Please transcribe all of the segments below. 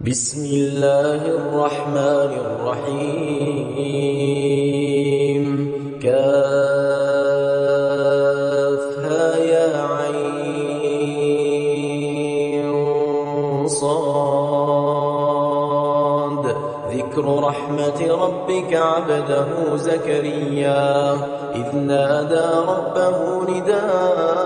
بسم الله الرحمن الرحيم كافها يا عين صاد ذكر رحمة ربك عبده زكريا إذ نادى ربه نداء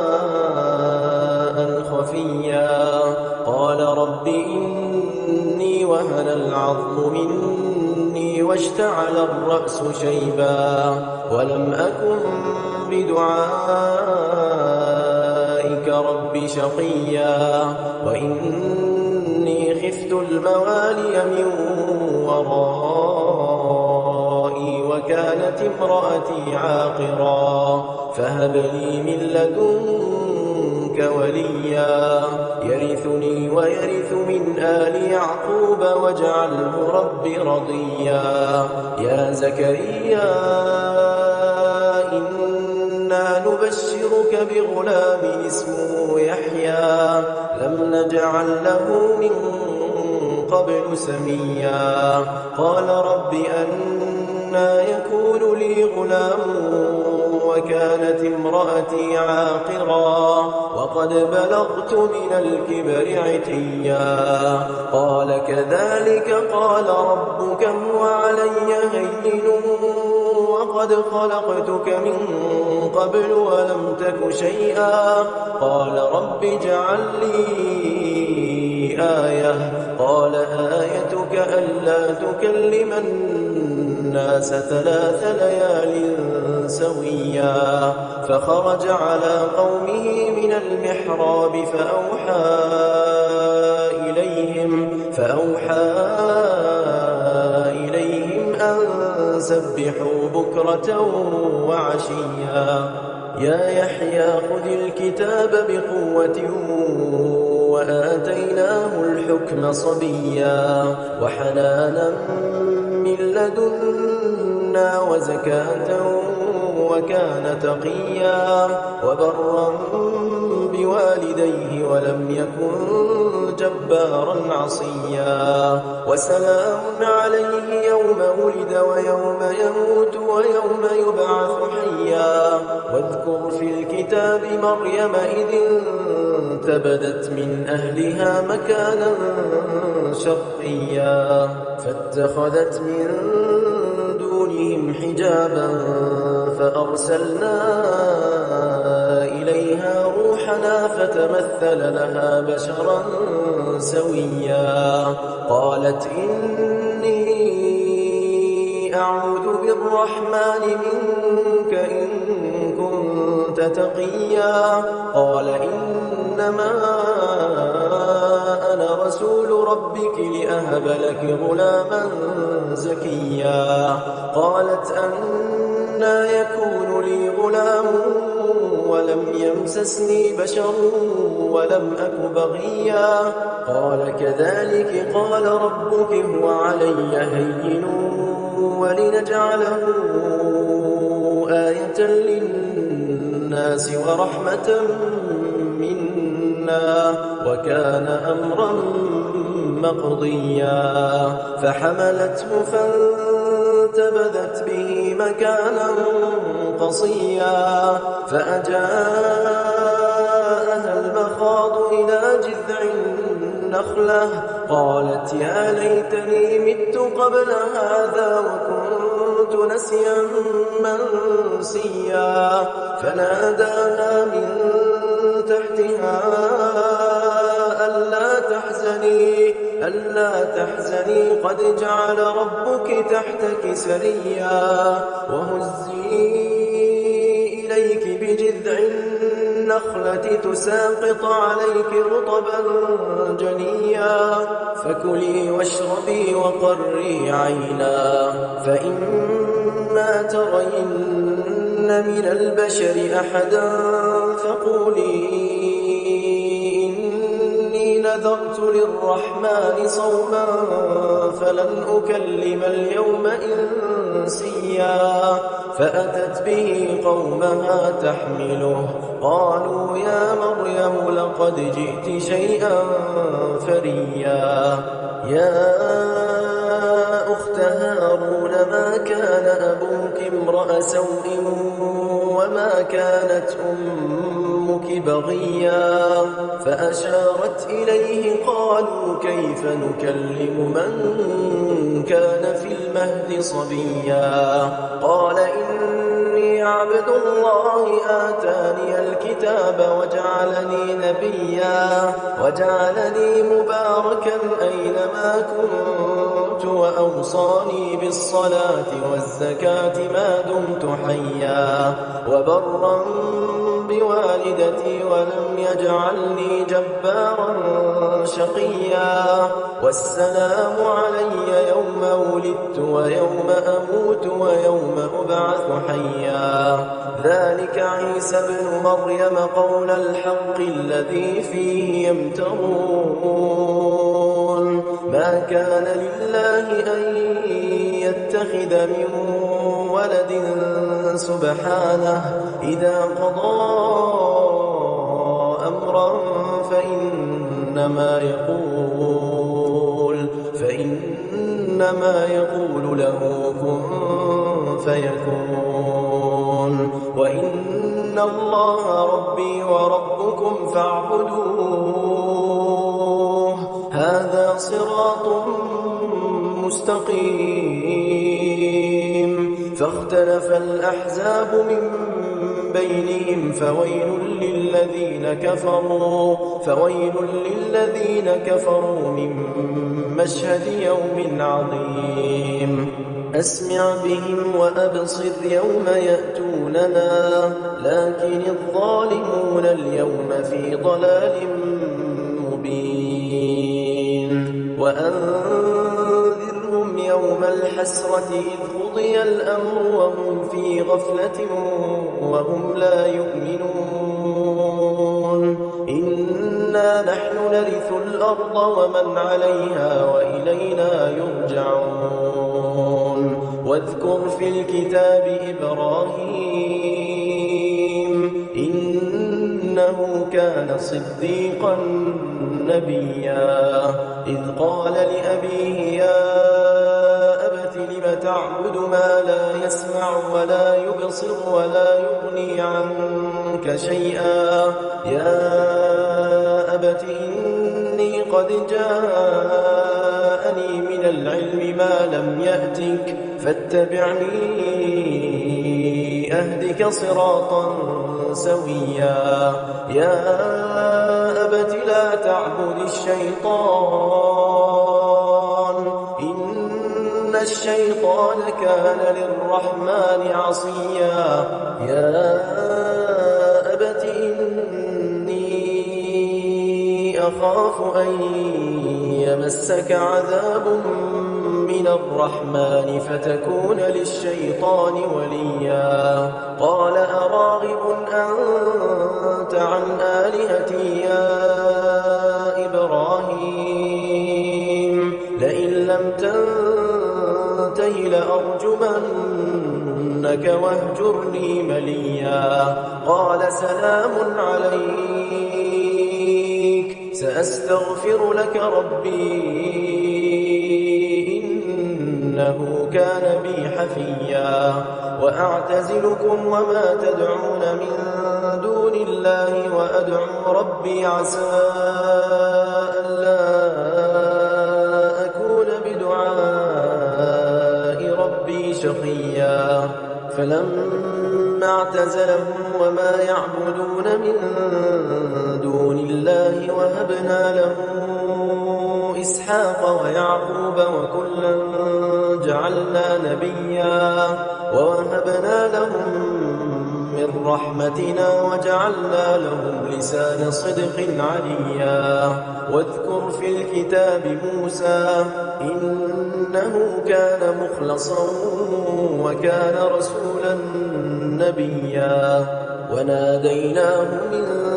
خفيا قال رب إني وهن العظم مني واشتعل الرأس شيبا ولم أكن بدعائك رب شقيا وإني خفت الموالي من ورائي وكانت امرأتي عاقرا فهب لي من لدنك وليا يرثني ويرث من آل يعقوب واجعله رب رضيا يا زكريا إنا نبشرك بغلام اسمه يحيى لم نجعل له من قبل سميا قال رب أنى يكون لي غلام وكانت امرأتي عاقرا وقد بلغت من الكبر عتيا قال كذلك قال ربك هو علي هين وقد خلقتك من قبل ولم تك شيئا قال رب اجعل لي آية قال آيتك ألا تكلم الناس 3 ليال سويا فخرج على قومه من المحراب فأوحى إليهم أن سبحوا بكرة وعشيا يا يحيى خذ الكتاب بقوة وآتيناه الحكم صبيا وحنانا من لدنا وزكاة وكان تقيا وبرا بوالديه ولم يكن جبارا عصيا وسلام عليه يوم ولد ويوم يموت ويوم يبعث حيا واذكر في الكتاب مريم إذ انتبذت من أهلها مكانا شرقيا فاتخذت من دونهم حجابا فأرسلنا إليها روحنا فتمثل لها بشرا سويا قالت إني أعوذ بالرحمن منك إن كنت تقيا قال إنما أنا رسول ربك لأهب لك غلاما زكيا قالت أنى يكون لي غلام ولم يمسسني بشر ولم أك بغيا قال كذلك قال ربك هو علي هين ولنجعله آية للناس ورحمة منا وكان أمرا مقضيا فحملته فانتبذت به مكانا قصيا فأجاءها المخاض إلى جذع النخلة قالت يا ليتني مت قبل هذا وكنت نسيا منسيا فناداها من تحتها ألا تحزني قد جعل ربك تحتك سريا وهزي إليك بجذع النخلة تساقط عليك رطبا جنيا فكلي واشربي وقري عينا فإما ترين من البشر أحدا فقولي نذرت للرحمن صوما فلن أكلم اليوم إنسيا فأتت به قومها تحمله قالوا يا مريم لقد جئت شيئا فريا يا أخت هارون ما كان أبوك امرأ سوء وما كانت أمك بغيا فأشارت إليه قالوا كيف نكلم من كان في المهد صبيا قال إني عبد الله آتاني الكتاب وجعلني نبيا وجعلني مباركا أينما كنت وأوصاني بالصلاة والزكاة ما دمت حيا وبرا بوالدتي ولم يجعلني جبارا شقيا والسلام علي يوم ولدت ويوم أموت ويوم أبعث حيا ذلك عيسى ابن مريم قول الحق الذي فيه يمترون ما كان لله أن يتخذ من ولد سبحانه إذا قضى أمرا فإنما يقول له كن فيكون وإن الله ربي وربكم فاعبدوه هذا صراط مستقيم فاختلف الأحزاب من بينهم فويل للذين كفروا من مشهد يوم عظيم أسمع بهم وأبصر يوم يأتوننا لكن الظالمون اليوم في ضلال مبين وأنذرهم يوم الحسرة إذ قضي الأمر وهم في غفلة وهم لا يؤمنون إنا نحن نرث الأرض ومن عليها وإلينا يرجعون واذكر في الكتاب إبراهيم إنه كان صديقا نبيا إذ قال لأبيه يا أبت لم تعبد ما لا يسمع ولا يبصر ولا يغني عنك شيئا يا أبت إني قد جاءني من العلم ما لم يأتك فاتبعني أهدك صراطا سويا يا أبت لا تعبد الشيطان إن الشيطان كان للرحمن عصيا يا أبت إني أخاف أن يمسك عذاب من الرحمن فتكون للشيطان وليا قال أراغب أنت عن آلهتي يا إبراهيم لئن لم تنته لأرجمنك واهجرني مليا قال سلام عليك سأستغفر لك ربي إنه كان بي حفيا وأعتزلكم وما تدعون من دون الله وأدعو ربي عسى ألا أكون بدعاء ربي شقيا فلما اعتزلهم وما يعبدون من دون الله وهبنا له إسحاق ويعقوب وكلا جعلنا نبيا ووهبنا لهم من رحمتنا وجعلنا لهم لسان صدق عليا واذكر في الكتاب موسى إنه كان مخلصا وكان رسولا نبيا وناديناه من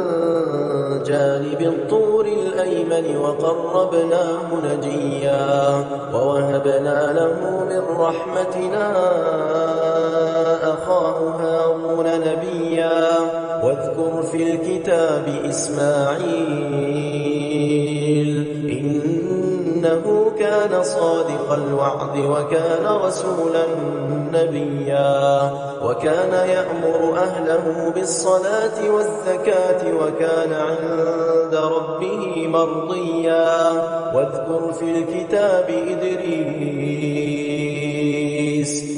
جانب الطور الأيمن وقربناه نجيا ووهبنا له من رحمتنا أخاه هارون نبيا واذكر في الكتاب إسماعيل إنه كان صادق الوعد وكان رسولا نبيا وكان يأمر أهله بالصلاة والزكاة وكان عند ربه مرضيا واذكر في الكتاب إدريس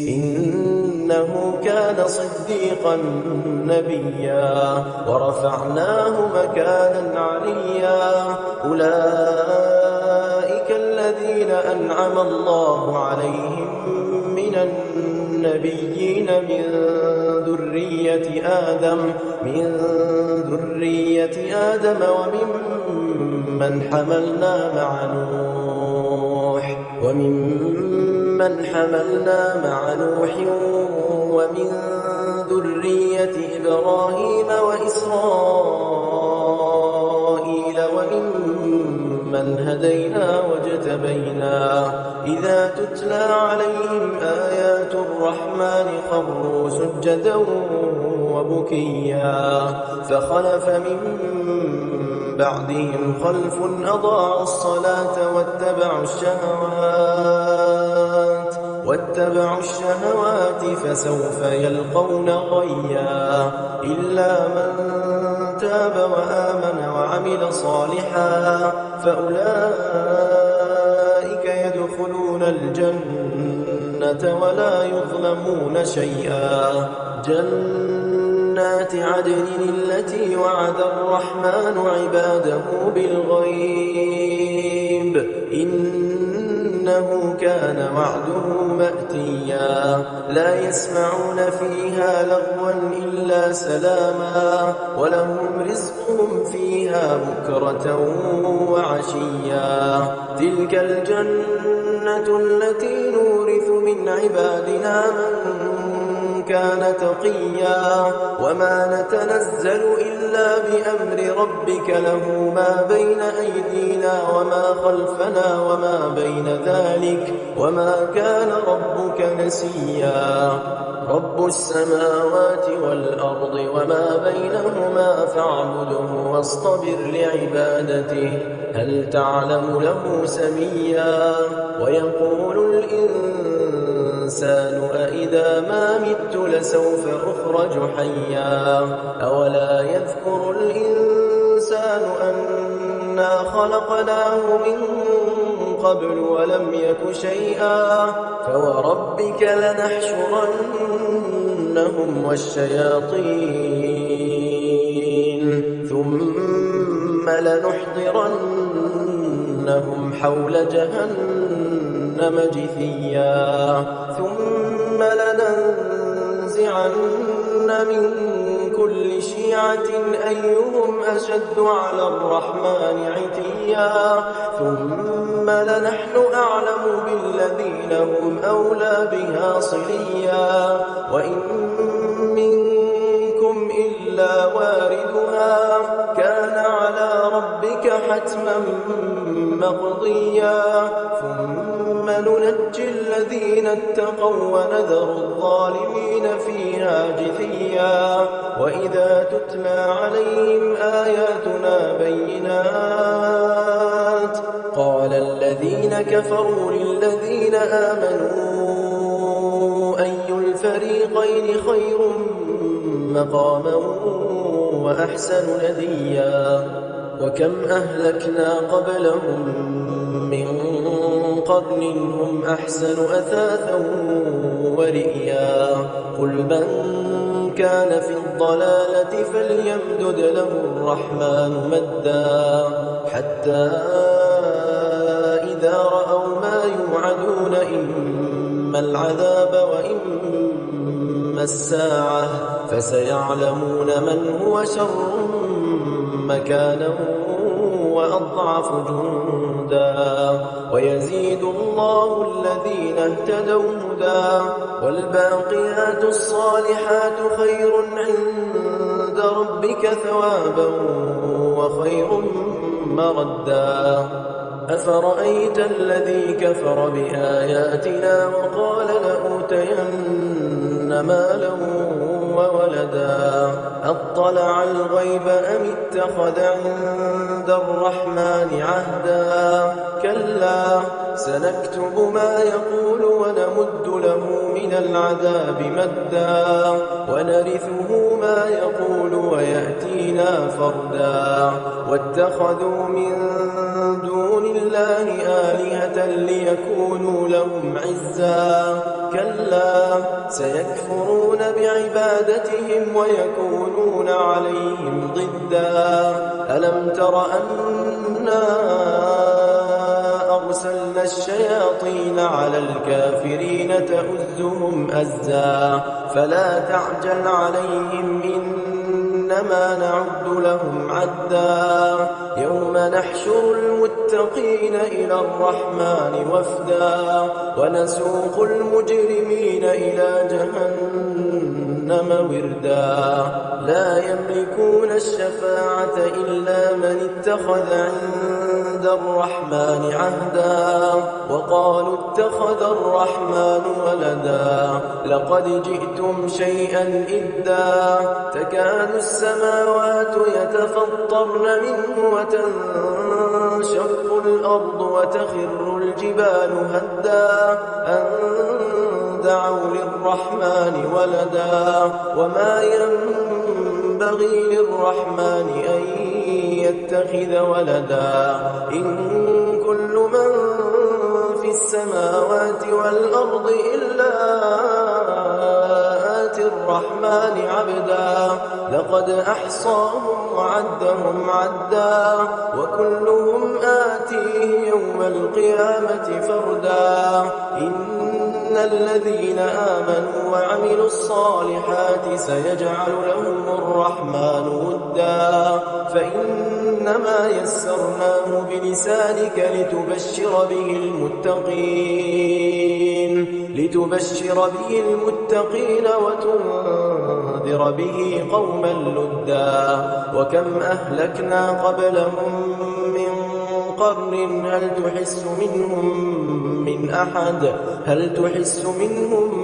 إنه كان صديقا نبيا ورفعناه مكانا عليا أولئك الذين أنعم الله عليهم من النبيين من ذرية آدم وممن حملنا مع نوح ومن ذرية إبراهيم وإسرائيل وممن هدينا واجتبينا إذا تتلى عليهم آيات الرحمن خروا سجدا وبكيا فخلف من بعدهم خلف أضاعوا الصلاة واتبعوا الشهوات فسوف يلقون غيا إلا من تاب وآمن وعمل صالحا فأولئك يدخلون الجنة ولا يظلمون شيئا جنات عدن التي وعد الرحمن عباده بالغيب إنه كان وعده مأتيا لا يسمعون فيها لغوا إلا سلاما ولهم رزقهم فيها بكرة وعشيا تلك الجنة التي نورث من عبادنا من كان تقيا وما نتنزل إلا بأمر ربك له ما بين أيدينا وما خلفنا وما بين ذلك وما كان ربك نسيا رب السماوات والأرض وما بينهما فاعبده واصطبر لعبادته هل تعلم له سميا ويقول الإنسان أإذا ما مت لسوف أخرج حيا أولا يذكر الإنسان أنا خلقناه من قبل ولم يك شيئا فوربك لنحشرنهم والشياطين ثم لنحضرنهم حول جهنم جثيا ثم لننزعن من كل شيعة أيهم أشد على الرحمن عتيا ثم لنحن أعلم بالذين هم أولى بها صليا وإن منكم إلا واردها كان على ربك حتما مقضيا ثم ننجي الذين اتقوا ونذر الظالمين فيها جثيا وإذا تتلى عليهم آياتنا بينات قال الذين كفروا للذين آمنوا أي الفريقين خير مقاما وأحسن نديا وكم أهلكنا قبلهم من قرن هم أحسن أثاثا ورئيا قل من كان في الضلالة فليمدد له الرحمن مدا حتى إذا رأوا ما يوعدون إما العذاب وإما الساعة فسيعلمون من هو شر مكانا وأضعف جندا ويزيد الله الذين اهتدوا هدى والباقيات الصالحات خير عند ربك ثوابا وخير مردا أفرأيت الذي كفر بآياتنا وقال لأوتين مالا وولدا أطلع الغيب أم اتخذ عند الرحمن عهدا كلا سنكتب ما يقول ونمد له من العذاب مدا ونرثه ما يقول ويأتينا فردا واتخذوا من دون الله آلهة ليكونوا لهم عزا كلا سيكفرون بعبادتهم ويكونون عليهم ضدا ألم تر أنا أرسلنا الشياطين على الكافرين تؤزهم أزا فلا تعجل عليهم إنما نعد لهم عدا يوم نحشر المتقين إلى الرحمن وفدا ونسوق المجرمين إلى جهنم وردا لا يملكون الشفاعة إلا من اتخذ عند الرحمن عهدا وقالوا اتخذ الرحمن ولدا لقد جئتم شيئا إدا تكاد السماوات يتفطرن منه وتنشق الأرض وتخر الجبال هدا أن دعوا للرحمن ولدا وما ينبغي للرحمن أن يتخذ ولدا إن كل من في السماوات والأرض إلا آتي الرحمن عبدا لقد أحصاهم وعدهم عدا وكلهم آتيه يوم القيامة فردا إن الذين آمنوا وعملوا الصالحات سيجعل لهم الرحمن ودا فإنما يسرناه بلسانك لتبشر به المتقين وتنذر به قوما لدا وكم أهلكنا قبلهم من قرن هل تحس منهم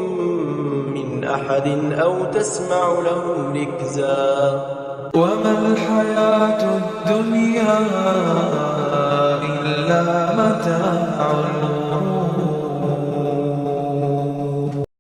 من أحد أو تسمع لهم ركزا وما الحياة الدنيا